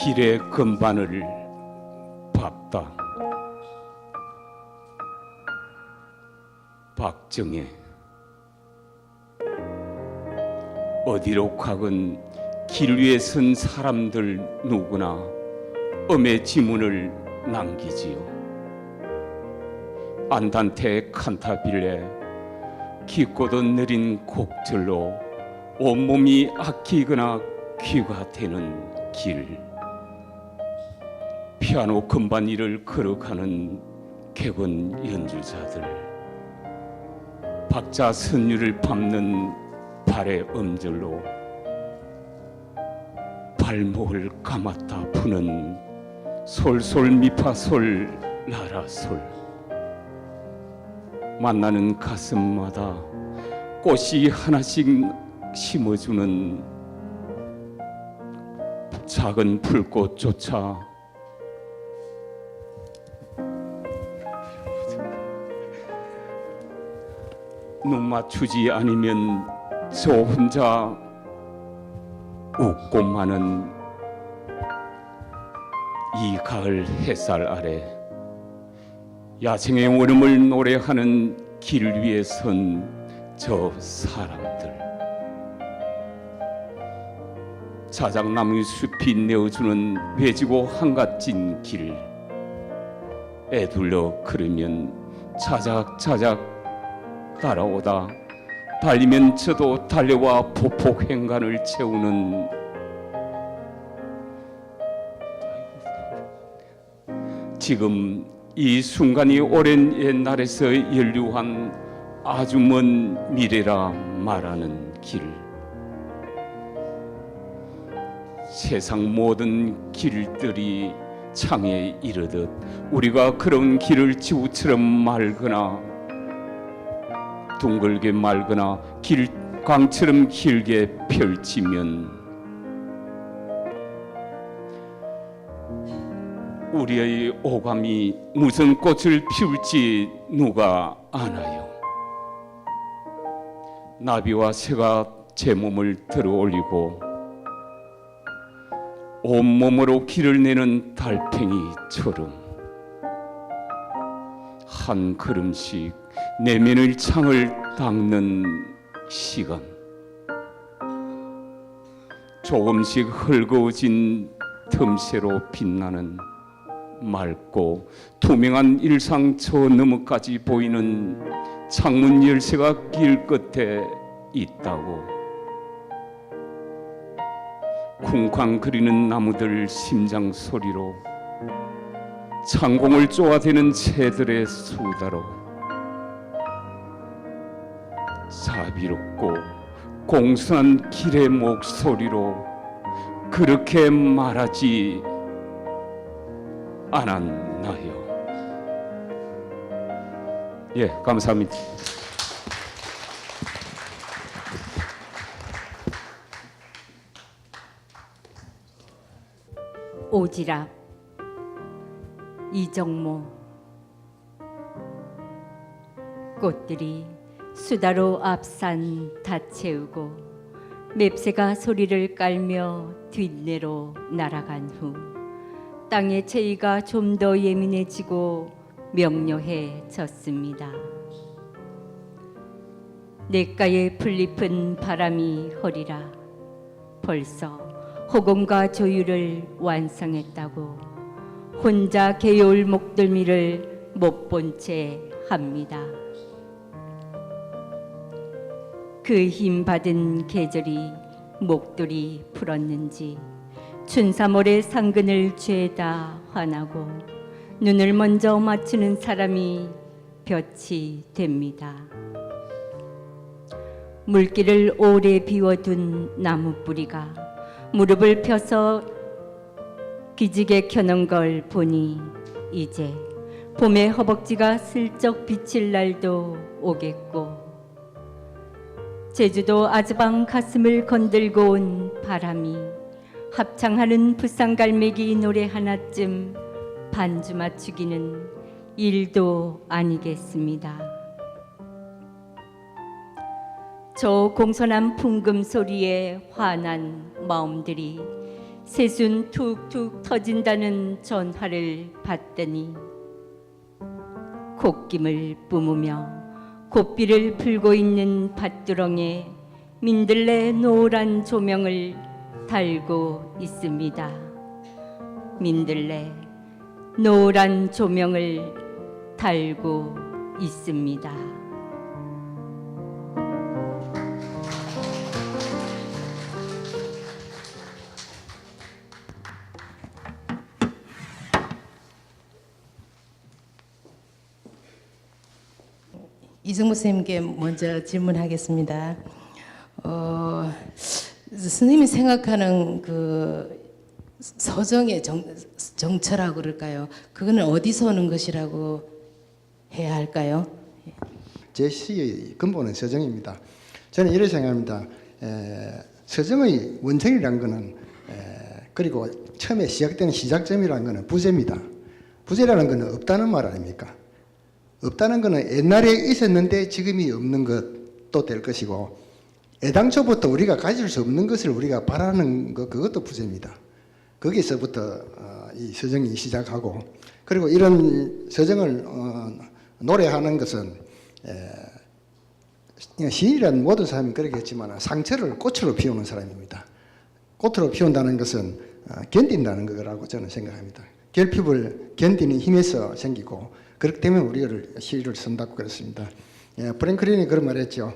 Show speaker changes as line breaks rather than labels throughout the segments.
길의 건반을 밟다. 박정혜. 어디로 가건 길 위에 선 사람들 누구나 엄의 지문을 남기지요. 안단테 칸타빌레 깊고도 느린 곡절로 온몸이 아끼거나 귀가 되는 길. 피아노 건반 위를 걸어가는 객원 연주자들. 박자 선율을 밟는 발의 음절로 발목을 감았다 부는 솔솔 미파솔 라라솔. 만나는 가슴마다 꽃이 하나씩 심어주는 작은 풀꽃조차 눈 맞추지 않으면 저 혼자 웃고 마는 이 가을 햇살 아래 야생의 원음을 노래하는 길 위에 선 저 사람들. 자작나무 숲이 내어주는 외지고 한갓진 길. 애둘러 걸으면 자작자작 따라오다 달리면 저도 달려와 보폭 행간을 채우는 지금 이 순간이 오랜 옛날에서 연류한 아주 먼 미래라 말하는 길. 세상 모든 길들이 창에 이르듯 우리가 그런 길을 지구처럼 말거나 둥글게 말거나 길광처럼 길게 펼치면 우리의 오감이 무슨 꽃을 피울지 누가 아나요? 나비와 새가 제 몸을 들어올리고 온몸으로 길을 내는 달팽이처럼 한 걸음씩 내면의 창을 닦는 시간. 조금씩 헐거워진 틈새로 빛나는 맑고 투명한 일상 저 너머까지 보이는 창문 열쇠가 길 끝에 있다고. 쿵쾅거리는 나무들 심장 소리로 창공을 쪼아대는 새들의 수다로 자비롭고 공손한 길의 목소리로 그렇게 말하지 않았나요? 예, 감사합니다.
오지랖 이정모. 꽃들이 수다로 앞산 다 채우고 맵새가 소리를 깔며 뒷내로 날아간 후 땅의 체위가 좀 더 예민해지고 명료해졌습니다. 냇가에 풀잎은 바람이 허리라 벌써 호공과 조율을 완성했다고 혼자 개요울 목덜미를 못 본 채 합니다. 그 힘 받은 계절이 목도리 풀었는지 춘삼월의 상근을 죄다 화나고 눈을 먼저 맞추는 사람이 볕이 됩니다. 물길을 오래 비워둔 나무 뿌리가 무릎을 펴서 기지개 켜는 걸 보니 이제 봄의 허벅지가 슬쩍 비칠 날도 오겠고 제주도 아즈방 가슴을 건들고 온 바람이 합창하는 부산갈매기 노래 하나쯤 반주 맞추기는 일도 아니겠습니다. 저 공손한 풍금 소리에 화난 마음들이 새순 툭툭 터진다는 전화를 받더니 콧김을 뿜으며 곱비를 풀고 있는 밭두렁에 민들레 노란 조명을 달고 있습니다. 민들레 노란 조명을 달고 있습니다.
이정무 선생님께 먼저 질문하겠습니다. 선생님이 생각하는 그 서정의 정처라고 그럴까요? 그거는 어디서 오는 것이라고 해야 할까요?
제 시의 근본은 서정입니다. 저는 이렇게 생각합니다. 서정의 원천이라는 것은 그리고 처음에 시작되는 시작점이라는 것은 부재입니다. 부재라는 것은 없다는 말 아닙니까? 없다는 것은 옛날에 있었는데 지금이 없는 것도 될 것이고 애당초부터 우리가 가질 수 없는 것을 우리가 바라는 것, 그것도 부재입니다. 거기서부터 이 서정이 시작하고, 그리고 이런 서정을 노래하는 것은 시인이라는 모든 사람이 그러겠지만 상처를 꽃으로 피우는 사람입니다. 꽃으로 피운다는 것은 견딘다는 거라고 저는 생각합니다. 결핍을 견디는 힘에서 생기고, 그렇기 때문에 우리가 시를 쓴다고 그랬습니다. 프랭클린이 그런 말했죠.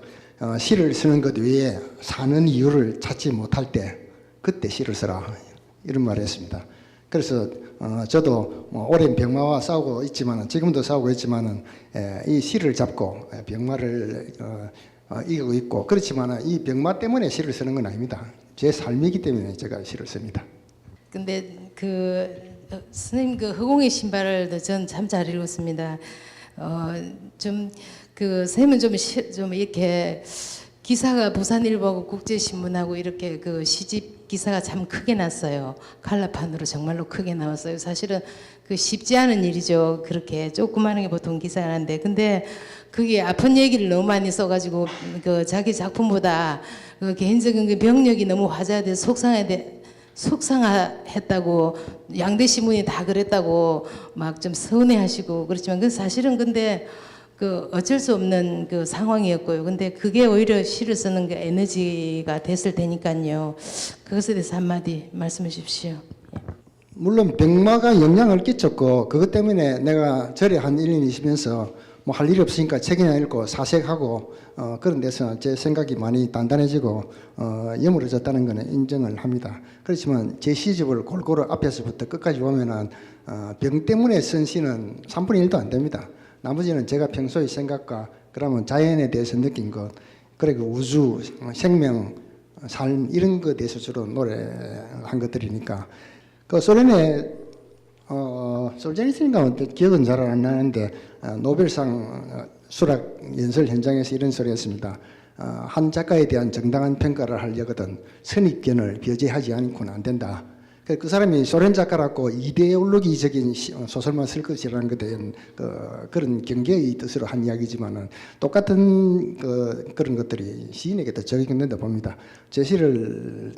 시를 쓰는 것 외에 사는 이유를 찾지 못할 때 그때 시를 써라, 이런 말을 했습니다. 그래서 저도 오랜 병마와 싸우고 있지만, 지금도 싸우고 있지만, 이 시를 잡고 병마를 이기고 있고, 그렇지만 이 병마 때문에 시를 쓰는 건 아닙니다. 제 삶이기 때문에 제가 시를 씁니다.
근데 선생님 그 허공의 신발을 전 참 잘 읽었습니다. 좀 선생님은 좀 이렇게 기사가 부산일보하고 국제신문하고 이렇게 그 시집 기사가 참 크게 났어요. 칼라판으로 정말로 크게 나왔어요. 사실은 그 쉽지 않은 일이죠. 그렇게 조그마한 게 보통 기사가 나는데, 근데 그게 아픈 얘기를 너무 많이 써가지고 그 자기 작품보다 그 개인적인 그 병력이 너무 화제돼서 속상했다고 양대 신문이 다 그랬다고 막 좀 서운해하시고 그렇지만 그 사실은 근데 그 어쩔 수 없는 그 상황이었고요. 근데 그게 오히려 시를 쓰는 게 에너지가 됐을 테니까요. 그것에 대해서 한마디 말씀해 주십시오.
물론 병마가 영향을 끼쳤고, 그것 때문에 내가 절에 한 1년 있으면서 뭐 할 일이 없으니까 책이나 읽고 사색하고 그런 데서 제 생각이 많이 단단해지고 여물어졌다는 것은 인정을 합니다. 그렇지만 제 시집을 골고루 앞에서부터 끝까지 보면은 병 때문에 쓴 시는 3분의 1도 안 됩니다. 나머지는 제가 평소의 생각과 그러면 자연에 대해서 느낀 것, 그리고 우주, 생명, 삶 이런 것에 대해서 주로 노래한 것들이니까, 그 소련의 솔제니슨인가 기억은 잘 안 나는데 노벨상 수락 연설 현장에서 이런 소리 했습니다. 한 작가에 대한 정당한 평가를 하려거든 선입견을 배제하지 않고는 안 된다. 그 사람이 소련 작가라고 이데올로기적인 소설만 쓸 것이라는 것에 대한 그런 경계의 뜻으로 한 이야기지만은 똑같은 그런 것들이 시인에게도 적용된다 봅니다. 제 시를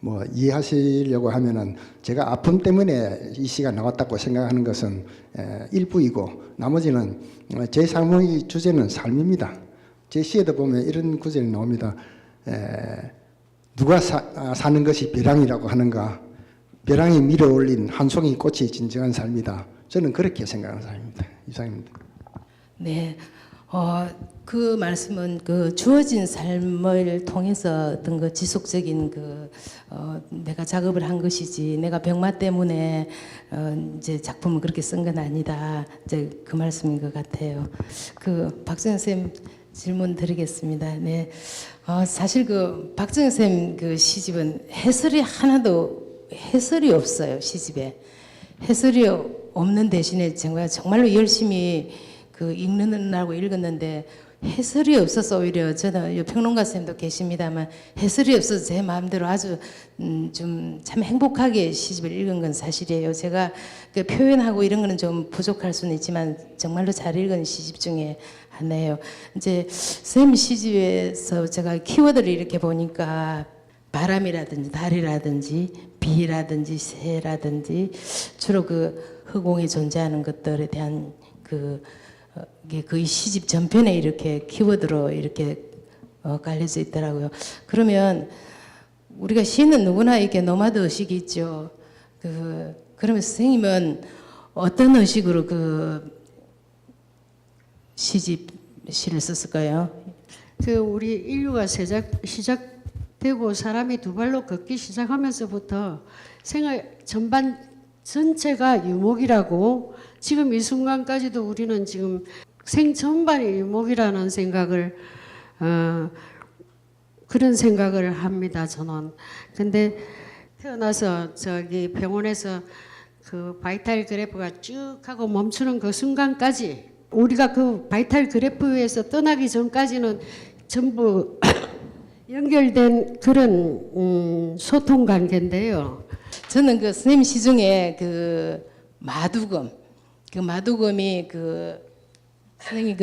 뭐 이해하시려고 하면은 제가 아픔 때문에 이 시가 나왔다고 생각하는 것은 일부이고, 나머지는 제 삶의 주제는 삶입니다. 제 시에도 보면 이런 구절이 나옵니다. 누가 사는 것이 벼랑이라고 하는가? 벼랑이 밀어올린 한 송이 꽃이 진정한 삶이다. 저는 그렇게 생각하는 사람입니다. 이상입니다.
네, 그 말씀은 그 주어진 삶을 통해서 어떤 그 지속적인 내가 작업을 한 것이지 내가 병마 때문에 이제 작품을 그렇게 쓴 건 아니다. 이제 그 말씀인 것 같아요. 박정현 쌤 질문 드리겠습니다. 네, 사실 박정현 쌤 시집은 해설이 없어요. 시집에 해설이 없는 대신에 정말로 열심히 읽는다고 읽었는데 해설이 없어서 오히려 저는 평론가 쌤도 계십니다만 해설이 없어서 제 마음대로 아주 좀 참 행복하게 시집을 읽은 건 사실이에요. 제가 표현하고 이런 거는 좀 부족할 수는 있지만 정말로 잘 읽은 시집 중에 하나예요. 이제 쌤 시집에서 제가 키워드를 이렇게 보니까 바람이라든지 달이라든지 비라든지 새라든지 주로 그 허공에 존재하는 것들에 대한 이게 거의 시집 전편에 이렇게 키워드로 이렇게 깔려져 있더라고요. 그러면 우리가 시는 누구나 이렇게 노마드 의식이 있죠. 그러면 선생님은 어떤 의식으로 시를 썼을까요?
우리 인류가 시작되고 사람이 두 발로 걷기 시작하면서부터 생활 전체가 유목이라고, 지금 이 순간까지도 우리는 지금 생전반이 유목이라는 생각을 그런 생각을 합니다, 저는. 근데 태어나서 저기 병원에서 그 바이탈 그래프가 쭉 하고 멈추는 그 순간까지, 우리가 그 바이탈 그래프에서 떠나기 전까지는 전부 연결된 그런 소통 관계인데요.
저는 그 선생님 시 중에 그 마두금이 선생님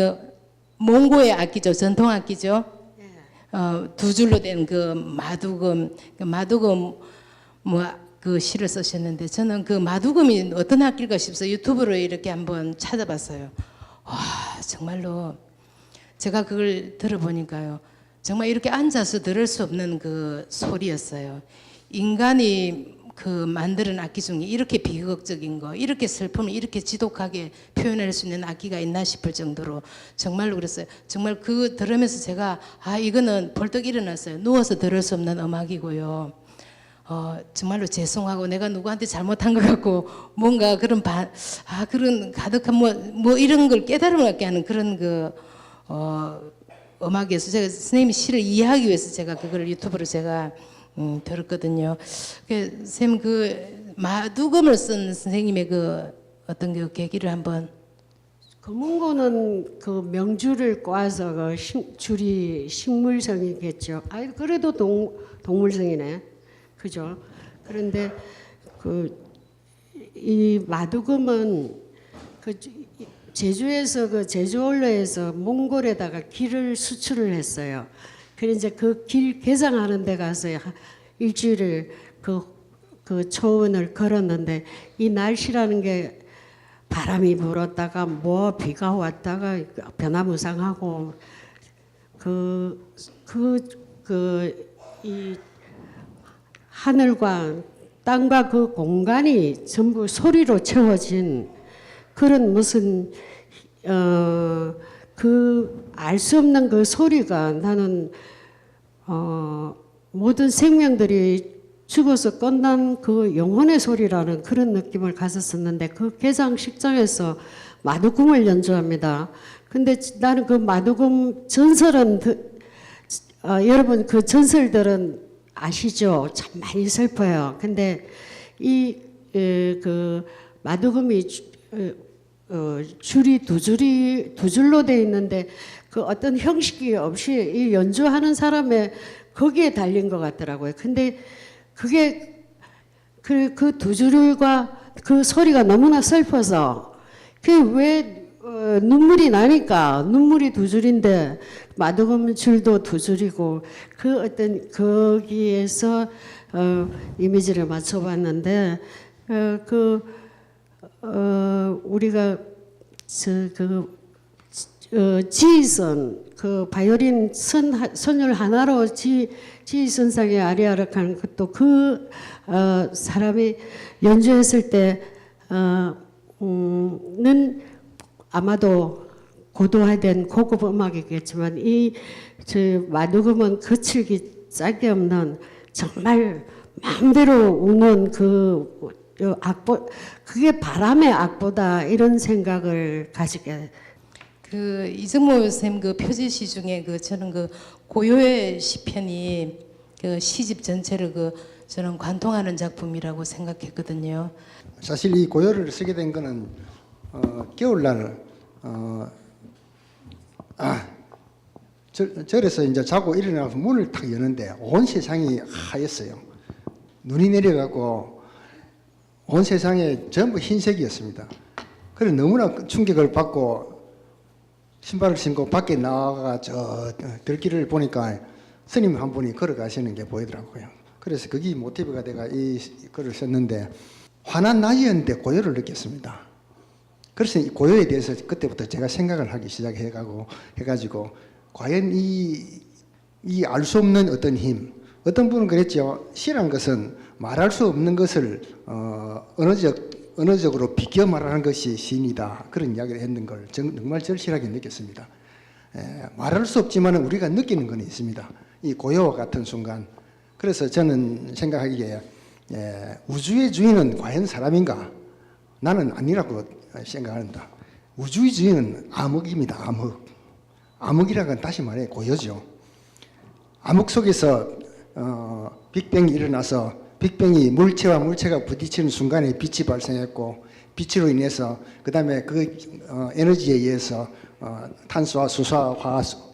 몽고의 악기죠, 전통 악기죠. 두 줄로 된 그 마두금 그 시를 쓰셨는데, 저는 그 마두금이 어떤 악기일까 싶어서 유튜브로 이렇게 한번 찾아봤어요. 와, 정말로 제가 그걸 들어보니까요, 정말 이렇게 앉아서 들을 수 없는 그 소리였어요. 인간이 만드는 악기 중에 이렇게 비극적인 거, 이렇게 슬픔을 이렇게 지독하게 표현할 수 있는 악기가 있나 싶을 정도로 정말로 그랬어요. 정말 들으면서 제가 이거는 벌떡 일어났어요. 누워서 들을 수 없는 음악이고요. 정말로 죄송하고 내가 누구한테 잘못한 것 같고, 뭔가 그런 그런 가득한 뭐 이런 걸 깨달음을 갖게 하는 그런 음악이어서 제가 선생님의 시를 이해하기 위해서 제가 그걸 유튜브로 제가 들었거든요. 선생님 마두금을 쓴 선생님의 어떤 계기를 한번.
검은고는 그 명주를 꽈서 줄이 식물성이겠죠. 그래도 동물성이네. 그죠? 그런데 이 마두금은 제주에서 제주올레에서 몽골에다가 길을 수출을 했어요. 그래서 이제 그 길 개장하는 데 가서 일주일을 그 초원을 걸었는데, 이 날씨라는 게 바람이 불었다가 비가 왔다가 변화무쌍하고 이 하늘과 땅과 그 공간이 전부 소리로 채워진 그런 무슨 알 수 없는 그 소리가, 나는 모든 생명들이 죽어서 끝난 그 영혼의 소리라는 그런 느낌을 가졌었는데, 그 개장식장에서 마두금을 연주합니다. 근데 나는 그 마두금 전설은 여러분 그 전설들은 아시죠? 참 많이 슬퍼요. 근데 그 마두금이 줄이 두 줄로 돼 있는데, 그 어떤 형식이 없이 이 연주하는 사람의 거기에 달린 것 같더라고요. 근데 그게 그 두 줄과 그 소리가 너무나 슬퍼서, 왜 눈물이 나니까, 눈물이 두 줄인데 마두금 줄도 두 줄이고, 그 어떤 거기에서 이미지를 맞춰봤는데, 우리가 지휘선, 그 바이올린 선율 하나로 지휘선상의 아리아르카는 것도 사람이 연주했을 때는 아마도 고도화된 고급 음악이겠지만, 마두금은 거칠기 짝이 없는 정말 마음대로 우는 악보, 그게 바람의 악보다, 이런 생각을 가지게.
이정모 선생님 표제시 중에 저는 고요의 시편이 시집 전체를 저는 관통하는 작품이라고 생각했거든요.
사실 이 고요를 쓰게 된 거는 겨울날 절에서 이제 자고 일어나서 문을 탁 여는데 온 세상이 하였어요. 눈이 내려가고 온 세상에 전부 흰색이었습니다. 그래서 너무나 충격을 받고 신발을 신고 밖에 나가가 저 들길을 보니까 스님 한 분이 걸어가시는 게 보이더라고요. 그래서 그게 모티브가 내가 이 글을 썼는데 화난 나이였는데 고요를 느꼈습니다. 그래서 이 고요에 대해서 그때부터 제가 생각을 하기 해가지고 과연 이 알 수 없는 어떤 힘, 어떤 분은 그랬죠. 시란 것은 말할 수 없는 것을 언어적으로 비껴 말하는 것이 시인이다. 그런 이야기를 했는 걸 정말 절실하게 느꼈습니다. 말할 수 없지만 우리가 느끼는 건 있습니다. 이 고요와 같은 순간. 그래서 저는 생각하기에 우주의 주인은 과연 사람인가? 나는 아니라고 생각한다. 우주의 주인은 암흑입니다. 암흑. 암흑이라는 건 다시 말해 고요죠. 암흑 속에서 빅뱅이 일어나서 빅뱅이 물체와 물체가 부딪히는 순간에 빛이 발생했고 빛으로 인해서 그 다음에 그 에너지에 의해서 탄소와 수소와 화수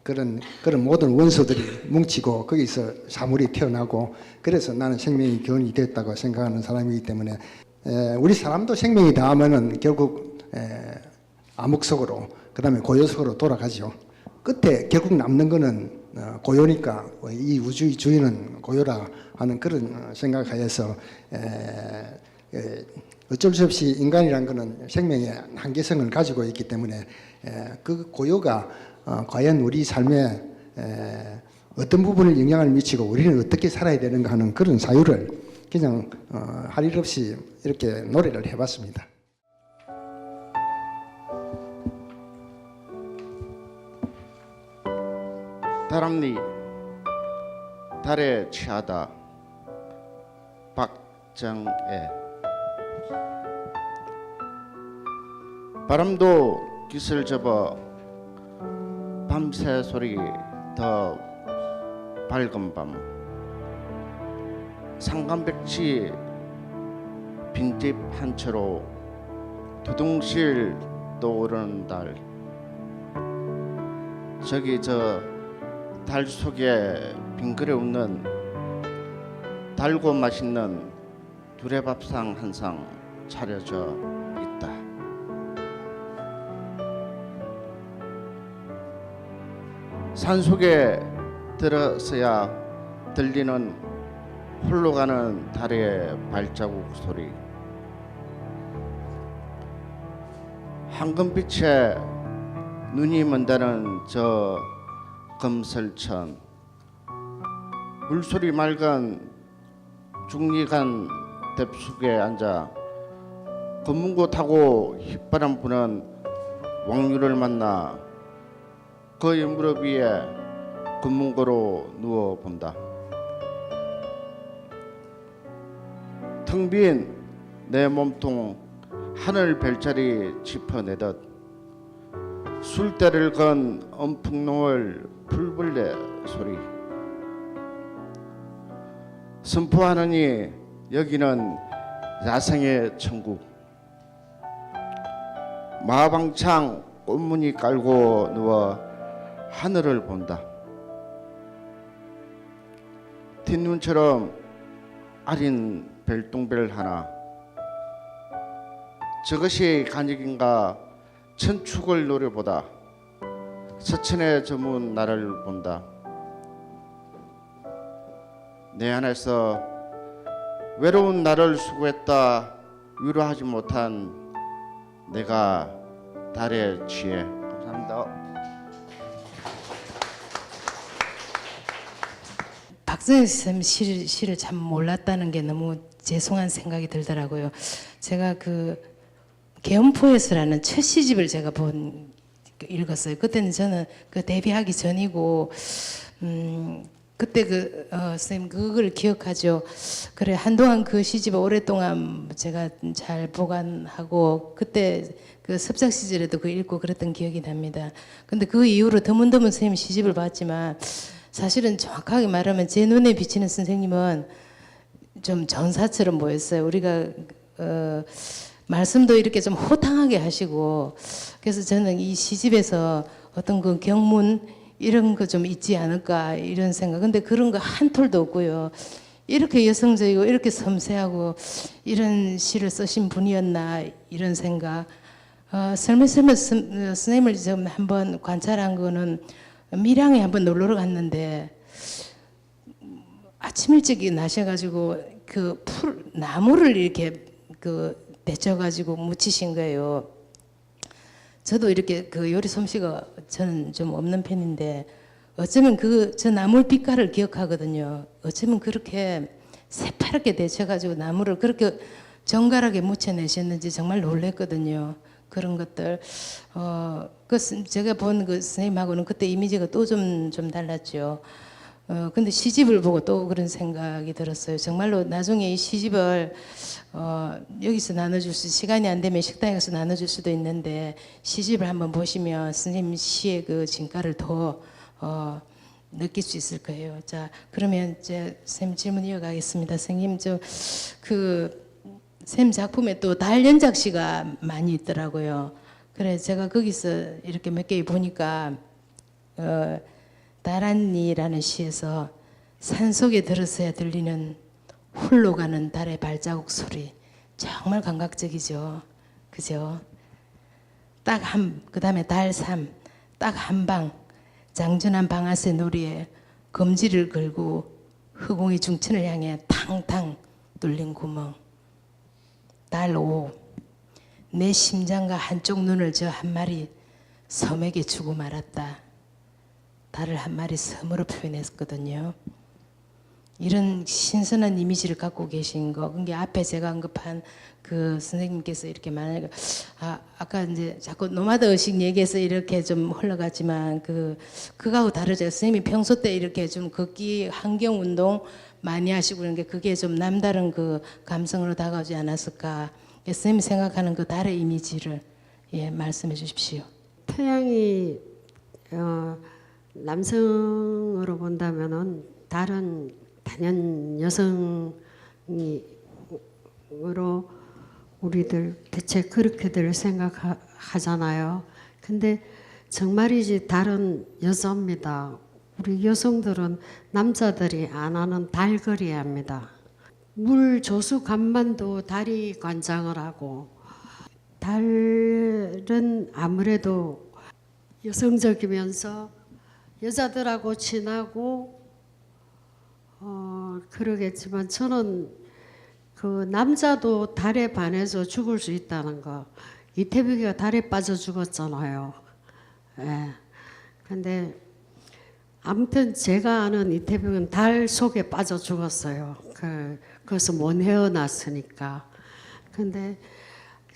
그런 모든 원소들이 뭉치고 거기서 사물이 태어나고 그래서 나는 생명이 기원이 됐다고 생각하는 사람이기 때문에 우리 사람도 생명이 닿으면은 결국 암흑 속으로 그 다음에 고요 속으로 돌아가죠. 끝에 결국 남는 거는 고요니까 이 우주의 주인은 고요라 하는 그런 생각하여서 어쩔 수 없이 인간이란 것은 생명의 한계성을 가지고 있기 때문에 그 고요가 과연 우리 삶에 어떤 부분을 영향을 미치고 우리는 어떻게 살아야 되는가 하는 그런 사유를 그냥 할 일 없이 이렇게 노래를 해봤습니다.
다람쥐 달에 취하다 박정애. 바람도 깃을 접어 밤새 소리 더 밝은 밤. 상간백치 빈집 한 채로 두둥실 떠오르는 달. 저기 저 달 속에 빙그레 웃는 달고 맛있는 두레밥상 한 상 차려져 있다. 산속에 들어서야 들리는 홀로 가는 달의 발자국 소리. 황금빛에 눈이 먼다는 저 금설천. 물소리 맑은 중리간 뎁속에 앉아 검문고 타고 휘바람 부는 왕류를 만나 그의 무릎 위에 검문고로 누워 본다. 텅 빈 내 몸통 하늘 별자리 짚어내듯 술대를 건 엄풍농을 풀벌레 소리. 선포하느니 여기는 야생의 천국. 마방창 꽃무늬 깔고 누워 하늘을 본다. 뒷눈처럼 아린 별똥별 하나. 저것이 간익인가 천축을 노려보다 서천에 저문 나를 본다. 내 안에서 외로운 나를 수고했다 위로하지 못한 내가 달에 취해. 감사합니다.
박정희 쌤 시를 참 몰랐다는 게 너무 죄송한 생각이 들더라고요. 제가 그 개엄포에서라는 첫 시집을 제가 읽었어요. 그때는 저는 그 데뷔하기 전이고 그때 선생님 그걸 기억하죠. 그래 한동안 그 시집을 오랫동안 제가 잘 보관하고 그때 그 습작 시절에도 그 읽고 그랬던 기억이 납니다. 근데 그 이후로 드문드문 선생님 시집을 봤지만 사실은 정확하게 말하면 제 눈에 비치는 선생님은 좀 전사처럼 보였어요. 우리가 말씀도 이렇게 좀 호탕하게 하시고 그래서 저는 이 시집에서 어떤 그 경문 이런 거 좀 있지 않을까 이런 생각. 근데 그런 거 한 톨도 없고요. 이렇게 여성적이고 이렇게 섬세하고 이런 시를 쓰신 분이었나 이런 생각. 선생님을 좀 한번 관찰한 거는 밀양에 한번 놀러 갔는데 아침 일찍 나셔가지고 그 나무를 이렇게 그 데쳐가지고 묻히신 거예요. 저도 이렇게 그 요리 솜씨가 저는 좀 없는 편인데 어쩌면 저 나물 빛깔을 기억하거든요. 어쩌면 그렇게 새파랗게 데쳐가지고 나무를 그렇게 정갈하게 묻혀내셨는지 정말 놀랬거든요. 그런 것들 제가 본 그 선생님하고는 그때 이미지가 또 좀 달랐죠. 근데 시집을 보고 또 그런 생각이 들었어요. 정말로 나중에 이 시집을 여기서 나눠줄 시간이 안 되면 식당에 가서 나눠줄 수도 있는데 시집을 한번 보시면 선생님 시의 그 진가를 더 느낄 수 있을 거예요. 자, 그러면 이제 선생님 질문 이어가겠습니다. 선생님 선생님 작품에 또 달 연작시가 많이 있더라고요. 그래 제가 거기서 이렇게 몇 개 보니까 달안니라는 시에서 산속에 들어서야 들리는 홀로 가는 달의 발자국 소리 정말 감각적이죠. 그죠? 그다음에 달3 딱 한 방 장전한 방아쇠 놀이에 검지를 걸고 허공의 중천을 향해 탕탕 뚫린 구멍. 달5 내 심장과 한쪽 눈을 저 한 마리 섬에게 주고 말았다. 달을 한 마리 섬으로 표현했거든요. 이런 신선한 이미지를 갖고 계신 거, 그게 앞에 제가 언급한 그 선생님께서 이렇게 말하니까 아까 이제 자꾸 노마드 의식 얘기해서 이렇게 좀 흘러갔지만 그거하고 다르죠. 선생님이 평소 때 이렇게 좀 걷기 환경 운동 많이 하시고 그런 게 그게 좀 남다른 그 감성으로 다가오지 않았을까. 선생님이 생각하는 그 달의 이미지를 말씀해 주십시오.
태양이 남성으로 본다면은 달은 단연 여성으로 우리들 대체 그렇게들 생각하잖아요. 근데 정말이지 달은 여자입니다. 우리 여성들은 남자들이 안 하는 달거리 합니다. 물 조수 간만도 달이 관장을 하고 달은 아무래도 여성적이면서 여자들하고 친하고 그러겠지만 저는 그 남자도 달에 반해서 죽을 수 있다는 거. 이태백이가 달에 빠져 죽었잖아요. 예. 근데 아무튼 제가 아는 이태백은 달 속에 빠져 죽었어요. 그래서 못 헤어났으니까. 근데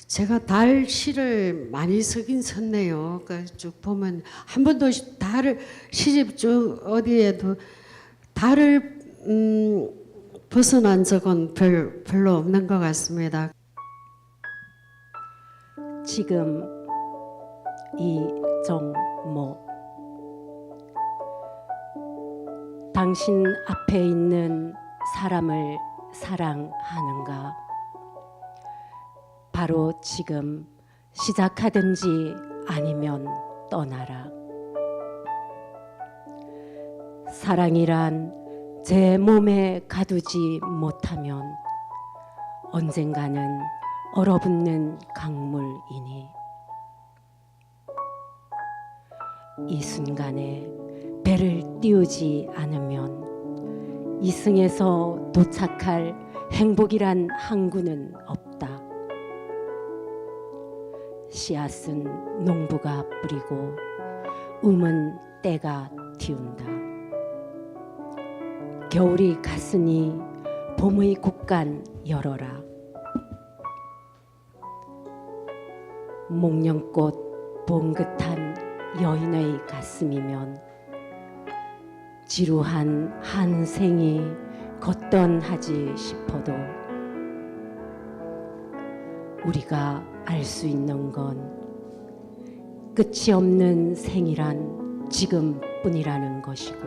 제가 달 시를 많이 쓰긴 썼네요. 쭉 보면 한 번도 달을 시집 쭉 어디에도 달을 벗어난 적은 별로 없는 것 같습니다.
지금 이정모 당신 앞에 있는 사람을 사랑하는가? 바로 지금 시작하든지 아니면 떠나라. 사랑이란 제 몸에 가두지 못하면 언젠가는 얼어붙는 강물이니 이 순간에 배를 띄우지 않으면 이승에서 도착할 행복이란 항구는 없다. 씨앗은 농부가 뿌리고 움은 때가 틔운다. 겨울이 갔으니 봄의 국간 열어라. 목련꽃 봉긋한 여인의 가슴이면 지루한 한 생이 걷던하지 싶어도 우리가 알 수 있는 건 끝이 없는 생이란 지금뿐이라는 것이고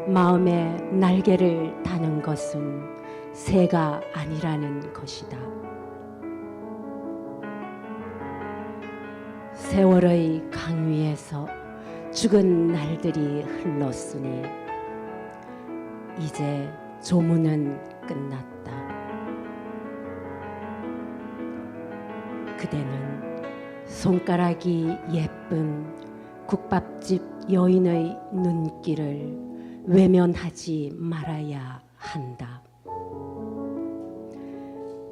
마음에 날개를 다는 것은 새가 아니라는 것이다. 세월의 강 위에서 죽은 날들이 흘렀으니 이제 조문은 끝났다. 그대는 손가락이 예쁜 국밥집 여인의 눈길을 외면하지 말아야 한다.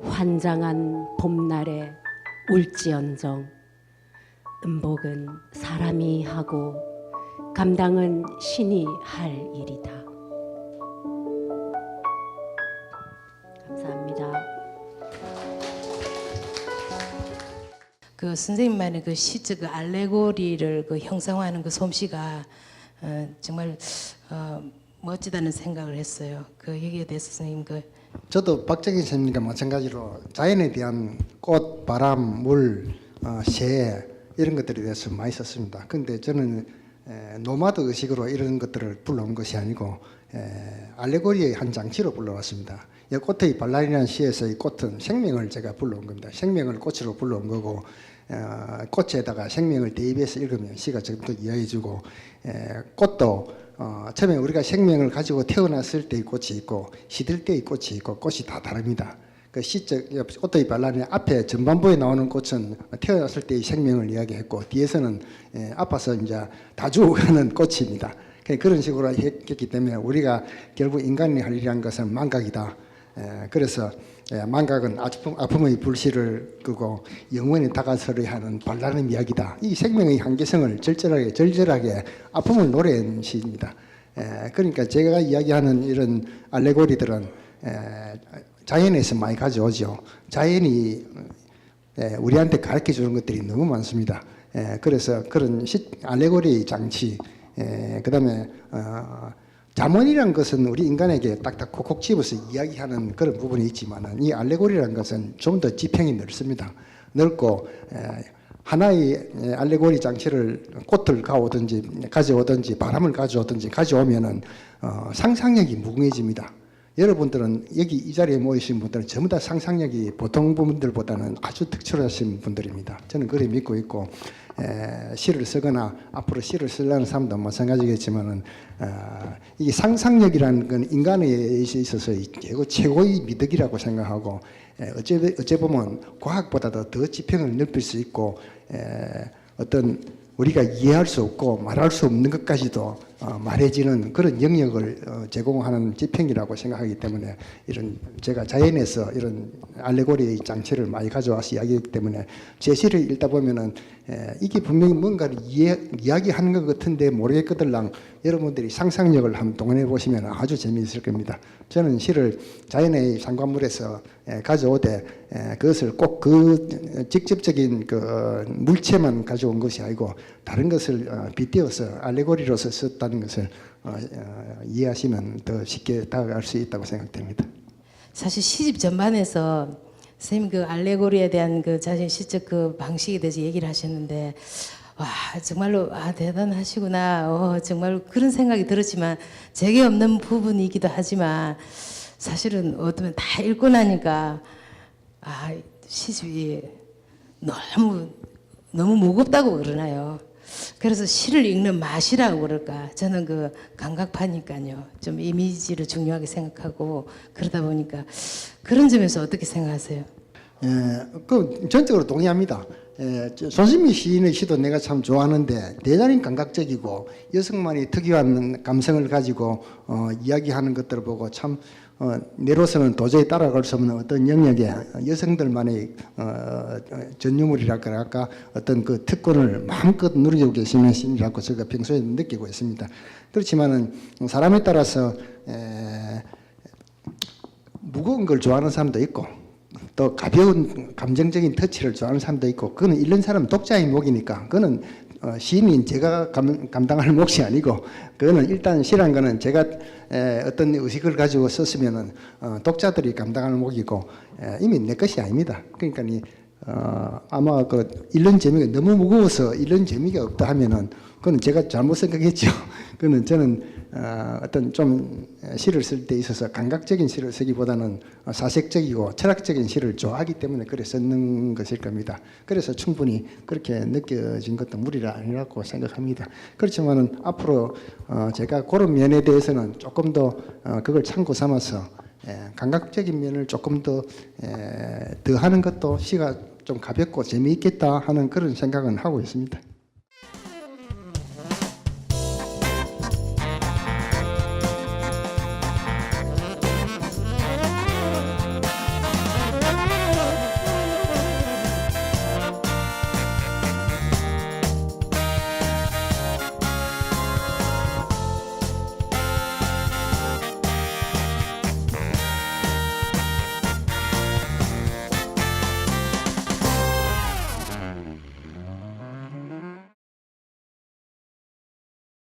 환장한 봄날에 울지언정 음복은 사람이 하고 감당은 신이 할 일이다. 감사합니다.
그 선생님만의 그 시적 그 알레고리를 그 형상화하는 그 솜씨가 정말 멋지다는 생각을 했어요. 그 얘기에 대해서 선생님 그
저도 박정희 선생님과 마찬가지로 자연에 대한 꽃, 바람, 물, 새 이런 것들에 대해서 많이 썼습니다. 그런데 저는 노마드 의식으로 이런 것들을 불러온 것이 아니고 알레고리의 한 장치로 불러왔습니다. 이 꽃의 발랄이라는 시에서 이 꽃은 생명을 제가 불러온 겁니다. 생명을 꽃으로 불러온 거고 꽃에다가 생명을 대입해서 읽으면 시가 조금 더 이해해주고 꽃도 처음에 우리가 생명을 가지고 태어났을 때의 꽃이 있고 시들 때의 꽃이 있고 꽃이 다 다릅니다. 그 시적 꽃의 발랄의 앞에 전반부에 나오는 꽃은 태어났을 때의 생명을 이야기했고 뒤에서는 아파서 이제 다 죽어가는 꽃입니다. 그런 식으로 했기 때문에 우리가 결국 인간이 할 일이라는 것은 망각이다. 그래서 망각은 아픔의 불씨를 끄고 영원히 다가서려 하는 발랄한 이야기다. 이 생명의 한계성을 절절하게 아픔을 노래한 시입니다. 그러니까 제가 이야기하는 이런 알레고리들은 자연에서 많이 가져오죠. 자연이 우리한테 가르쳐 주는 것들이 너무 많습니다. 그래서 그런 알레고리의 장치, 그 다음에 잠언이라는 것은 우리 인간에게 딱딱 콕콕 집어서 이야기하는 그런 부분이 있지만 이 알레고리라는 것은 좀 더 지평이 넓습니다. 넓고 하나의 알레고리 장치를 꽃을 가져오든지 바람을 가져오면은 상상력이 무궁해집니다. 여러분들은 여기 이 자리에 모이신 분들은 전부 다 상상력이 보통 분들보다는 아주 특출하신 분들입니다. 저는 그렇게 믿고 있고 시를 쓰거나 앞으로 시를 쓰려는 사람도 마찬가지겠지만은 이게 상상력이라는 건 인간에 있어서 최고의 미덕이라고 생각하고 어째 보면 과학보다도 더 지평을 넓힐 수 있고 어떤 우리가 이해할 수 없고 말할 수 없는 것까지도 말해지는 그런 영역을 제공하는 지평이라고 생각하기 때문에 이런 제가 자연에서 이런 알레고리의 장치를 많이 가져와서 이야기하기 때문에 제 시를 읽다 보면은 이게 분명히 뭔가를 이야기하는 것 같은데 모르겠거들랑 여러분들이 상상력을 한번 동원해 보시면 아주 재미있을 겁니다. 저는 시를 자연의 상관물에서 가져오되 그것을 꼭 그 직접적인 그 물체만 가져온 것이 아니고 다른 것을 빗대어서 알레고리로서 썼다는 것을 이해하시면 더 쉽게 다가갈 수 있다고 생각됩니다.
사실 시집 전반에서 선생님 그 알레고리에 대한 그 자신 시적 그 방식에 대해서 얘기를 하셨는데 와 정말로 대단하시구나. 정말 그런 생각이 들었지만 제게 없는 부분이기도 하지만 사실은 어쩌면 다 읽고 나니까 시집이 너무 무겁다고 그러나요. 그래서 시를 읽는 맛이라고 그럴까. 저는 그 감각파니까요. 좀 이미지를 중요하게 생각하고 그러다 보니까 그런 점에서 어떻게 생각하세요?
그 전적으로 동의합니다. 손신미 시인의 시도 내가 참 좋아하는데 대단히 감각적이고 여성만이 특유한 감성을 가지고 이야기하는 것들을 보고 참 내로서는 도저히 따라갈 수 없는 어떤 영역에 여성들만의 전유물이랄까 할까 어떤 그 특권을 마음껏 누리고 계시는 시인이라고 제가 평소에 느끼고 있습니다. 그렇지만은 사람에 따라서 무거운 걸 좋아하는 사람도 있고 또 가벼운 감정적인 터치를 좋아하는 사람도 있고 그거는 읽는 사람 독자의 몫이니까 그거는 시인인 제가 감당할 몫이 아니고 그거는 일단 시란 거는 제가 어떤 의식을 가지고 썼으면은 독자들이 감당할 몫이고 이미 내 것이 아닙니다. 그러니까 아마 그 읽는 재미가 너무 무거워서 읽는 재미가 없다 하면은 그거는 제가 잘못 생각했죠. 그거는 저는 어떤 좀 시를 쓸 때 있어서 감각적인 시를 쓰기보다는 사색적이고 철학적인 시를 좋아하기 때문에 그래 쓰는 것일 겁니다. 그래서 충분히 그렇게 느껴진 것도 무리가 아니라고 생각합니다. 그렇지만은 앞으로 제가 그런 면에 대해서는 조금 더 그걸 참고 삼아서 감각적인 면을 조금 더 하는 것도 시가 좀 가볍고 재미있겠다 하는 그런 생각은 하고 있습니다.